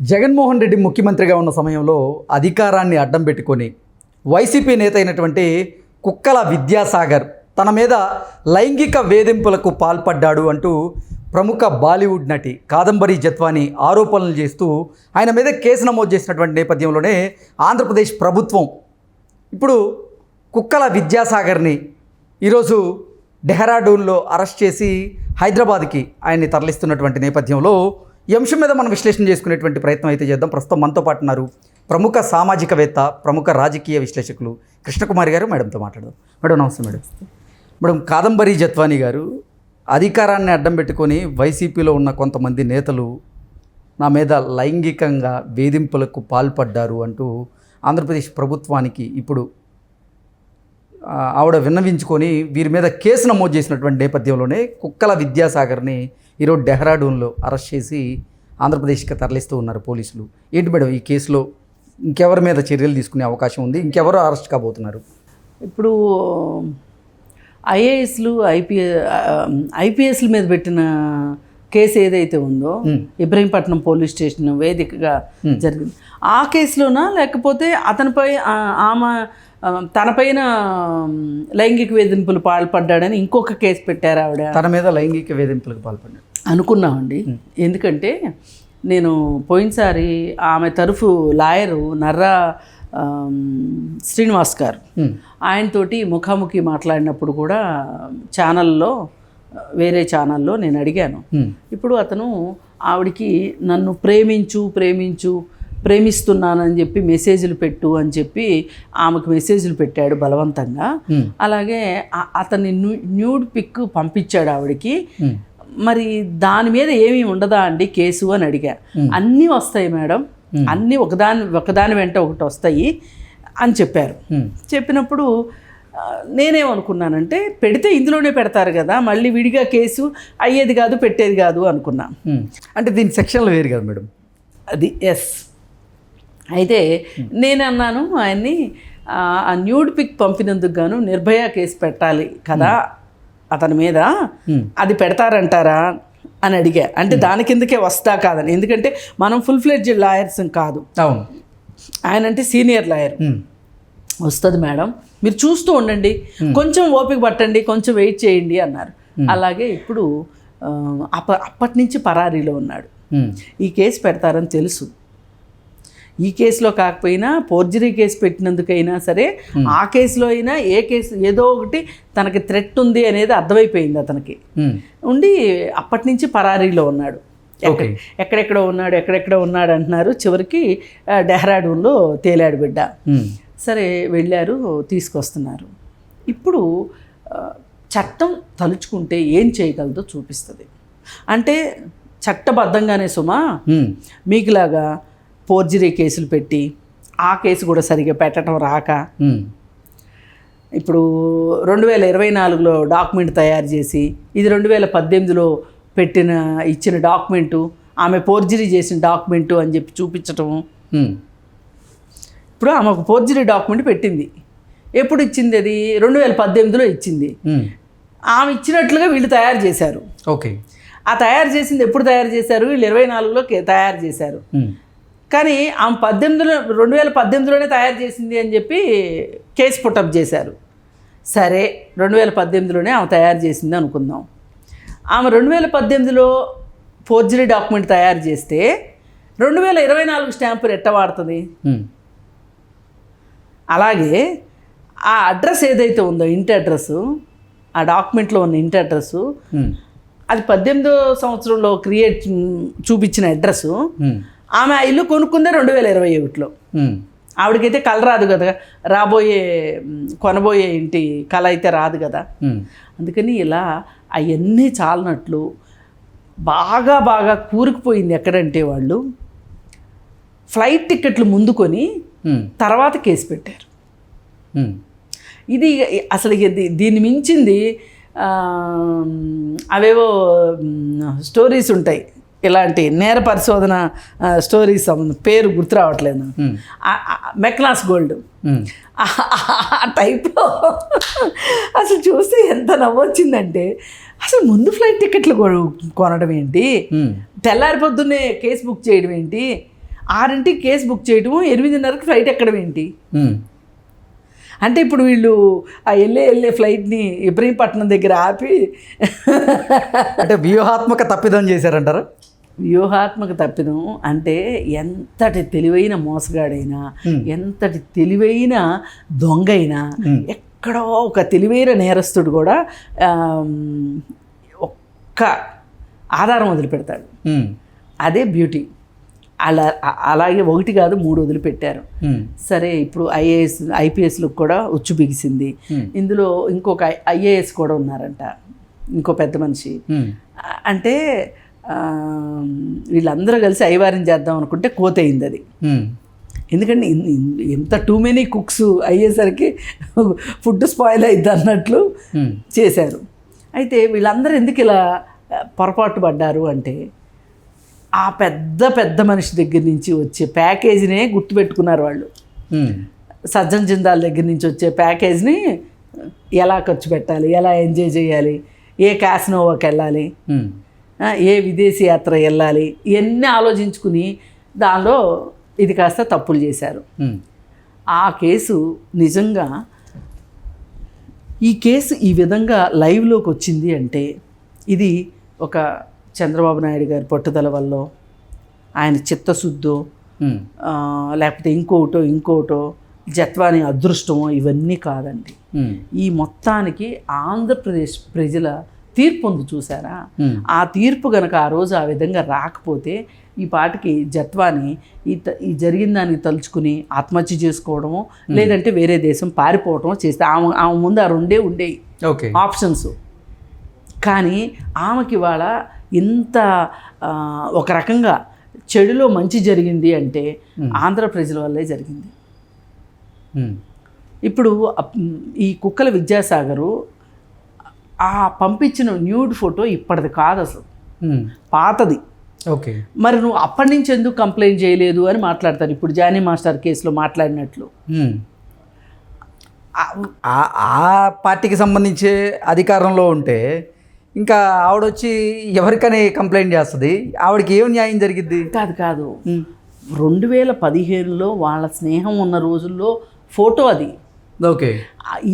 జగన్మోహన్ రెడ్డి ముఖ్యమంత్రిగా ఉన్న సమయంలో అధికారాన్ని అడ్డం పెట్టుకొని వైసీపీ నేత అయినటువంటి కుక్కల విద్యాసాగర్ తన మీద లైంగిక వేధింపులకు పాల్పడ్డాడు అంటూ ప్రముఖ బాలీవుడ్ నటి కాదంబరి జత్వాని ఆరోపణలు చేస్తూ ఆయన మీద కేసు నమోదు చేసినటువంటి నేపథ్యంలోనే ఆంధ్రప్రదేశ్ ప్రభుత్వం ఇప్పుడు కుక్కల విద్యాసాగర్ని ఈరోజు డెహ్రాడూన్లో అరెస్ట్ చేసి హైదరాబాద్కి ఆయన్ని తరలిస్తున్నటువంటి నేపథ్యంలో ఈ అంశం మీద మనం విశ్లేషణ చేసుకునేటువంటి ప్రయత్నం అయితే చేద్దాం. ప్రస్తుతం మనతో పాటు ఉన్నారు ప్రముఖ సామాజికవేత్త, ప్రముఖ రాజకీయ విశ్లేషకులు కృష్ణకుమారి గారు. మేడంతో మాట్లాడదాం. మేడం నమస్తే. మేడం కాదంబరి జత్వాని గారు అధికారాన్ని అడ్డం పెట్టుకొని వైసీపీలో ఉన్న కొంతమంది నేతలు నా మీద లైంగికంగా వేధింపులకు పాల్పడ్డారు అంటూ ఆంధ్రప్రదేశ్ ప్రభుత్వానికి ఇప్పుడు ఆవిడ విన్నవించుకొని వీరి మీద కేసు నమోదు చేసినటువంటి నేపథ్యంలోనే కుక్కల విద్యాసాగర్ని ఈరోజు డెహ్రాడూన్లో అరెస్ట్ చేసి ఆంధ్రప్రదేశ్కి తరలిస్తూ ఉన్నారు పోలీసులు. ఏంటి మేడం ఈ కేసులో ఇంకెవరి మీద చర్యలు తీసుకునే అవకాశం ఉంది? ఇంకెవరు అరెస్ట్ కాబోతున్నారు? ఇప్పుడు ఐఏఎస్లు ఐపీఎస్ల మీద పెట్టిన కేసు ఏదైతే ఉందో ఇబ్రహీంపట్నం పోలీస్ స్టేషన్ వేదికగా జరిగింది, ఆ కేసులోనా లేకపోతే అతనిపై ఆమె తనపైన లైంగిక వేధింపులు పాల్పడ్డాడని ఇంకొక కేసు పెట్టారు ఆవిడ? తన మీద లైంగిక వేధింపులకు పాల్పడ్డాడు అనుకున్నామండి. ఎందుకంటే నేను పోయినసారి ఆమె తరఫు లాయరు నర్రా శ్రీనివాస్ గారు ఆయనతోటి ముఖాముఖి మాట్లాడినప్పుడు కూడా ఛానల్లో, వేరే ఛానల్లో నేను అడిగాను. ఇప్పుడు అతను ఆవిడికి నన్ను ప్రేమిస్తున్నానని చెప్పి మెసేజ్లు పెట్టు అని చెప్పి ఆమెకు మెసేజ్లు పెట్టాడు బలవంతంగా. అలాగే అతన్ని న్యూడ్ పిక్ పంపించాడు ఆవిడికి. మరి దాని మీద ఏమీ ఉండదా అండి కేసు అని అడిగా. అన్నీ వస్తాయి మేడం, అన్నీ ఒకదాని వెంట ఒకటి వస్తాయి అని చెప్పారు. చెప్పినప్పుడు నేనేమనుకున్నానంటే పెడితే ఇందులోనే పెడతారు కదా, మళ్ళీ విడిగా కేసు అయ్యేది కాదు, పెట్టేది కాదు అనుకున్నా. అంటే దీని సెక్షన్లు వేరు కదా మేడం? అది ఎస్. అయితే నేను అన్నాను ఆయన్ని, ఆ న్యూడ్ పిక్ పంపినందుకు గాను నిర్భయ కేసు పెట్టాలి కదా అతని మీద, అది పెడతారంటారా అని అడిగా. అంటే దాని కిందకే వస్తా కాదని, ఎందుకంటే మనం ఫుల్ ఫ్లెడ్జ్డ్ లాయర్స్ కాదు, ఆయన అంటే సీనియర్ లాయర్. వస్తుంది మేడం, మీరు చూస్తూ ఉండండి, కొంచెం ఓపిక పట్టండి, కొంచెం వెయిట్ చేయండి అన్నారు. అలాగే ఇప్పుడు అప్పటి నుంచి పరారీలో ఉన్నాడు. ఈ కేసు పెడతారని తెలుసు. ఈ కేసులో కాకపోయినా ఫోర్జరీ కేసు పెట్టినందుకైనా సరే, ఆ కేసులో అయినా ఏ కేసు ఏదో ఒకటి తనకి థ్రెట్ ఉంది అనేది అర్థమైపోయింది అతనికి. ఉండి అప్పటి నుంచి పరారీలో ఉన్నాడు. ఎక్కడెక్కడో ఉన్నాడు అంటున్నారు. చివరికి డెహ్రాడూన్లో తేలాడు బిడ్డ. సరే వెళ్ళారు, తీసుకొస్తున్నారు. ఇప్పుడు చట్టం తలుచుకుంటే ఏం చేయగలదో చూపిస్తుంది. అంటే చట్టబద్ధంగానే సుమా మీకులాగా ఫోర్జరీ కేసులు పెట్టి ఆ కేసు కూడా సరిగ్గా పెట్టడం రాక, ఇప్పుడు 2024లో డాక్యుమెంట్ తయారు చేసి ఇది 2018లో ఇచ్చిన డాక్యుమెంటు, ఆమె ఫోర్జరీ చేసిన డాక్యుమెంటు అని చెప్పి చూపించటము. ఇప్పుడు ఆమె ఒక ఫోర్జరీ డాక్యుమెంట్ పెట్టింది. ఎప్పుడు ఇచ్చింది? అది 2018లో ఇచ్చింది. ఆమె ఇచ్చినట్లుగా వీళ్ళు తయారు చేశారు. ఓకే. ఆ తయారు చేసింది ఎప్పుడు తయారు చేశారు? వీళ్ళు 2024లో తయారు చేశారు. కానీ ఆమె 2018లోనే తయారు చేసింది అని చెప్పి కేసు పుట్టప్ చేశారు. సరే 2018లోనే ఆమె తయారు చేసింది అనుకుందాం. ఆమె 2018లో ఫోర్జరీ డాక్యుమెంట్ తయారు చేస్తే 2024 స్టాంపు ఎట్ట వాడుతుంది? అలాగే ఆ అడ్రస్ ఏదైతే ఉందో, ఇంటి అడ్రస్సు, ఆ డాక్యుమెంట్లో ఉన్న ఇంటి అడ్రస్సు, అది 18వ సంవత్సరంలో చూపించిన అడ్రస్సు. ఆమె ఆ ఇల్లు కొనుక్కుందే 2021లో. ఆవిడకైతే కళ రాదు కదా, కొనబోయే ఇంటి కళ అయితే రాదు కదా. అందుకని ఇలా అవన్నీ చాలనట్లు బాగా కూరుకుపోయింది. ఎక్కడంటే వాళ్ళు ఫ్లైట్ టికెట్లు ముందుకొని తర్వాత కేసు పెట్టారు. ఇది అసలు దీన్ని మించింది అవేవో స్టోరీస్ ఉంటాయి, ఇలాంటి నేర పరిశోధన స్టోరీస్, పేరు గుర్తు రావట్లేదు, మెక్నాస్ గోల్డ్ ఆ టైప్లో. అసలు చూస్తే ఎంత నవ్వొచ్చిందంటే, అసలు ముందు ఫ్లైట్ టికెట్లు కొనడం ఏంటి, తెల్లారి పొద్దున్నే కేసు బుక్ చేయడం ఏంటి, 6ంటికి కేసు బుక్ చేయటము, 8:30కి ఫ్లైట్ ఎక్కడం ఏంటి? ఉమ్. అంటే ఇప్పుడు వీళ్ళు ఆ వెళ్ళే ఫ్లైట్ని ఇబ్రహీంపట్నం దగ్గర ఆపి అంటే వ్యూహాత్మక తప్పిదం చేశారంటారా? వ్యూహాత్మక తప్పిదం అంటే ఎంతటి తెలివైన మోసగాడైనా, ఎంతటి తెలివైన దొంగైనా, ఎక్కడో ఒక తెలివైన నేరస్తుడు కూడా ఒక్క ఆధారం వదిలిపెడతాడు. అదే బ్యూటీ. అలాగే 1 కాదు 3 వదిలిపెట్టారు. సరే, ఇప్పుడు ఐపీఎస్లకు కూడా ఉచ్చు బిగిసింది. ఇందులో ఇంకొక ఐఏఎస్ కూడా ఉన్నారంట, ఇంకో పెద్ద మనిషి. అంటే వీళ్ళందరూ కలిసి ఐవారం చేద్దాం అనుకుంటే కోతయింది అది. ఎందుకంటే ఎంత టూ మెనీ కుక్స్ అయ్యేసరికి ఫుడ్ స్పాయిల్ అయింది అన్నట్లు చేశారు. అయితే వీళ్ళందరూ ఎందుకు ఇలా పొరపాటు పడ్డారు అంటే, ఆ పెద్ద మనిషి దగ్గర నుంచి వచ్చే ప్యాకేజీనే గుర్తుపెట్టుకున్నారు వాళ్ళు. సజ్జన్ జిందాల్ దగ్గర నుంచి వచ్చే ప్యాకేజ్ని ఎలా ఖర్చు పెట్టాలి, ఎలా ఎంజాయ్ చేయాలి, ఏ క్యాసినోవాకి వెళ్ళాలి, ఏ విదేశీ యాత్ర వెళ్ళాలి, ఇవన్నీ ఆలోచించుకుని దానిలో ఇది కాస్త తప్పులు చేశారు. ఆ కేసు నిజంగా, ఈ కేసు ఈ విధంగా లైవ్లోకి వచ్చింది అంటే ఇది ఒక చంద్రబాబు నాయుడు గారి పట్టుదల వల్ల, ఆయన చిత్తశుద్ధో, లేకపోతే ఇంకోటో జత్వాని అదృష్టమో ఇవన్నీ కాదండి. ఈ మొత్తానికి ఆంధ్రప్రదేశ్ ప్రజల తీర్పు ఉంది చూసారా? ఆ తీర్పు కనుక ఆ రోజు ఆ విధంగా రాకపోతే ఈ పాటికి జత్వాని ఈ జరిగిన దానికి తలుచుకుని ఆత్మహత్య చేసుకోవడమో, లేదంటే వేరే దేశం పారిపోవటమో చేస్తే ఆమె ముందు ఆ 2 ఉండేవి ఆప్షన్స్. కానీ ఆమెకి ఇవాళ ఇంత ఒక రకంగా చెడులో మంచి జరిగింది అంటే ఆంధ్ర ప్రజల వల్లే జరిగింది. ఇప్పుడు ఈ కుక్కల విద్యాసాగరు ఆ పంపించిన న్యూడ్ ఫోటో ఇప్పటిది కాదు, అసలు పాతది. ఓకే, మరి నువ్వు అప్పటి నుంచి ఎందుకు కంప్లైంట్ చేయలేదు అని మాట్లాడతారు. ఇప్పుడు జానీ మాస్టర్ కేసులో మాట్లాడినట్లు. ఆ పార్టీకి సంబంధించే అధికారంలో ఉంటే ఇంకా ఆవిడొచ్చి ఎవరికని కంప్లైంట్ చేస్తుంది? ఆవిడకి ఏం న్యాయం జరిగిద్ది? కాదు 2015లో వాళ్ళ స్నేహం ఉన్న రోజుల్లో ఫోటో అది. ఓకే,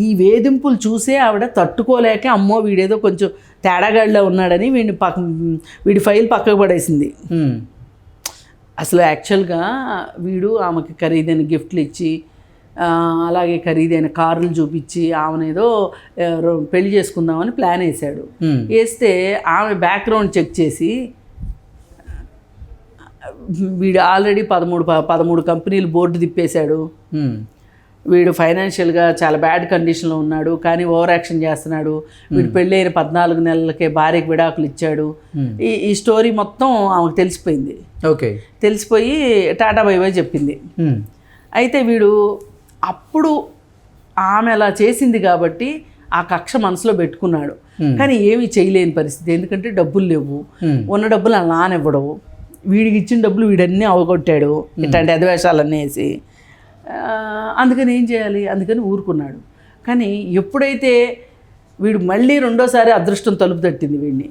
ఈ వేధింపులు చూసే ఆవిడ తట్టుకోలేక, అమ్మో వీడేదో కొంచెం తేడాగాడిలో ఉన్నాడని వీడి ఫైల్ పక్కకు పడేసింది. అసలు యాక్చువల్గా వీడు ఆమెకి ఖరీదైన గిఫ్ట్లు ఇచ్చి, అలాగే ఖరీదైన కార్లు చూపించి ఆమెనేదో పెళ్లి చేసుకుందామని ప్లాన్ వేసాడు. వేస్తే ఆమె బ్యాక్గ్రౌండ్ చెక్ చేసి వీడు ఆల్రెడీ 13 కంపెనీలు బోర్డు తిప్పేశాడు, వీడు ఫైనాన్షియల్గా చాలా బ్యాడ్ కండిషన్లో ఉన్నాడు, కానీ ఓవర్ యాక్షన్ చేస్తున్నాడు, వీడు పెళ్ళైన 14 నెలలకే భార్యకి విడాకులు ఇచ్చాడు. ఈ స్టోరీ మొత్తం ఆమెకు తెలిసిపోయింది. ఓకే, తెలిసిపోయి టాటా బై బై చెప్పింది. అయితే వీడు అప్పుడు ఆమె అలా చేసింది కాబట్టి ఆ కక్ష మనసులో పెట్టుకున్నాడు. కానీ ఏమీ చేయలేని పరిస్థితి, ఎందుకంటే డబ్బులు లేవు. ఉన్న డబ్బులు అలా నానివ్వడవు, వీడికి ఇచ్చిన డబ్బులు వీడన్నీ అవగొట్టాడు, ఇట్లాంటి అధివేశాలన్నీ వేసి. అందుకని ఏం చేయాలి, అందుకని ఊరుకున్నాడు. కానీ ఎప్పుడైతే వీడు మళ్ళీ రెండోసారి అదృష్టం తలుపు తట్టింది వీడిని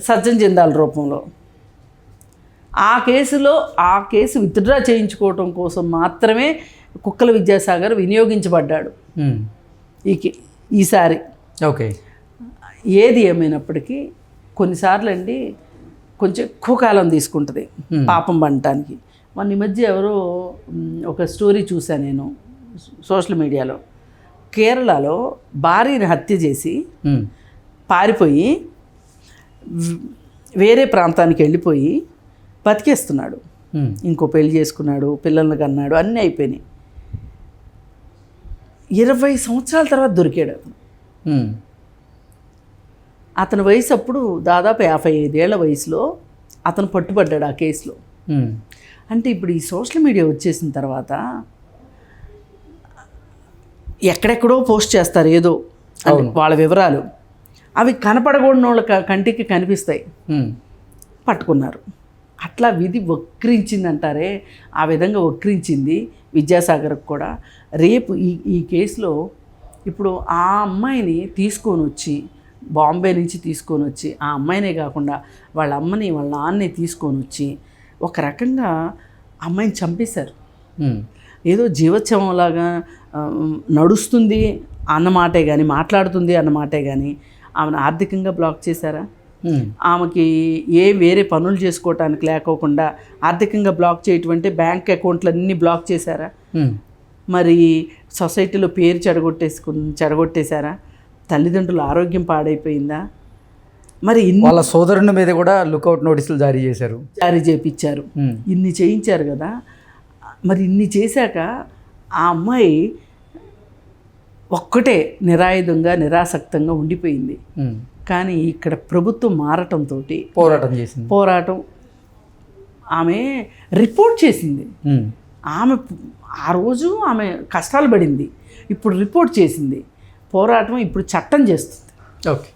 సజ్జన్ జిందాల్ రూపంలో, ఆ కేసు విత్డ్రా చేయించుకోవటం కోసం మాత్రమే కుక్కల విద్యాసాగర్ వినియోగించబడ్డాడు ఈసారి. ఓకే, ఏది ఏమైనప్పటికీ కొన్నిసార్లు అండి కొంచెం ఎక్కువ కాలం తీసుకుంటుంది పాపం పడటానికి. మొన్న ఈ మధ్య ఎవరో ఒక స్టోరీ చూశాను నేను సోషల్ మీడియాలో. కేరళలో భార్యని హత్య చేసి పారిపోయి వేరే ప్రాంతానికి వెళ్ళిపోయి బతికేస్తున్నాడు. ఇంకో పెళ్లి చేసుకున్నాడు, పిల్లల్ని కన్నాడు, అన్నీ అయిపోయినాయి. 20 సంవత్సరాల తర్వాత దొరికాడు అతను. అతని వయసు అప్పుడు దాదాపు 55 ఏళ్ల వయసులో అతను పట్టుబడ్డాడు ఆ కేసులో. అంటే ఇప్పుడు ఈ సోషల్ మీడియా వచ్చేసిన తర్వాత ఎక్కడెక్కడో పోస్ట్ చేస్తారు ఏదో వాళ్ళ వివరాలు, అవి కనపడకూడని వాళ్ళ కంటికి కనిపిస్తాయి. పట్టుకున్నారు. అట్లా విధి వక్రించిందంటారే, ఆ విధంగా వక్రించింది విద్యాసాగర్కి కూడా. రేపు ఈ కేసులో ఇప్పుడు ఆ అమ్మాయిని తీసుకొని వచ్చి, బాంబే నుంచి తీసుకొని వచ్చి, ఆ అమ్మాయినే కాకుండా వాళ్ళ అమ్మని వాళ్ళ నాన్నని తీసుకొని వచ్చి ఒక రకంగా అమ్మాయిని చంపేశారు. ఉమ్, ఏదో జీవోత్సవంలాగా నడుస్తుంది అన్నమాటే కానీ, మాట్లాడుతుంది అన్నమాటే కానీ ఆమెను ఆర్థికంగా బ్లాక్ చేశారా? ఉమ్, ఆమెకి వేరే పనులు చేసుకోవటానికి లేకోకుండా ఆర్థికంగా బ్లాక్ చేయటం బ్యాంక్ అకౌంట్లన్నీ బ్లాక్ చేశారా? ఉమ్, మరి సొసైటీలో పేరు చెడగొట్టేశారా? తల్లిదండ్రుల ఆరోగ్యం పాడైపోయిందా? మరి వాళ్ళ సోదరుని మీద కూడా లుకౌట్ నోటీసులు జారీ చేశారు. జారీ చేయించారు, ఉమ్, ఇన్ని చేయించారు కదా. మరి ఇన్ని చేశాక ఆ అమ్మాయి ఒక్కటే నిరాయుధంగా నిరాసక్తంగా ఉండిపోయింది. ఉమ్, కానీ ఇక్కడ ప్రభుత్వం మారటంతో పోరాటం చేసింది. పోరాటం, ఆమె రిపోర్ట్ చేసింది. ఉమ్, ఆమె ఆ రోజు ఆమె కష్టాలు పడింది, ఇప్పుడు రిపోర్ట్ చేసింది. పోరాటం ఇప్పుడు చట్టం చేస్తుంది. ఓకే.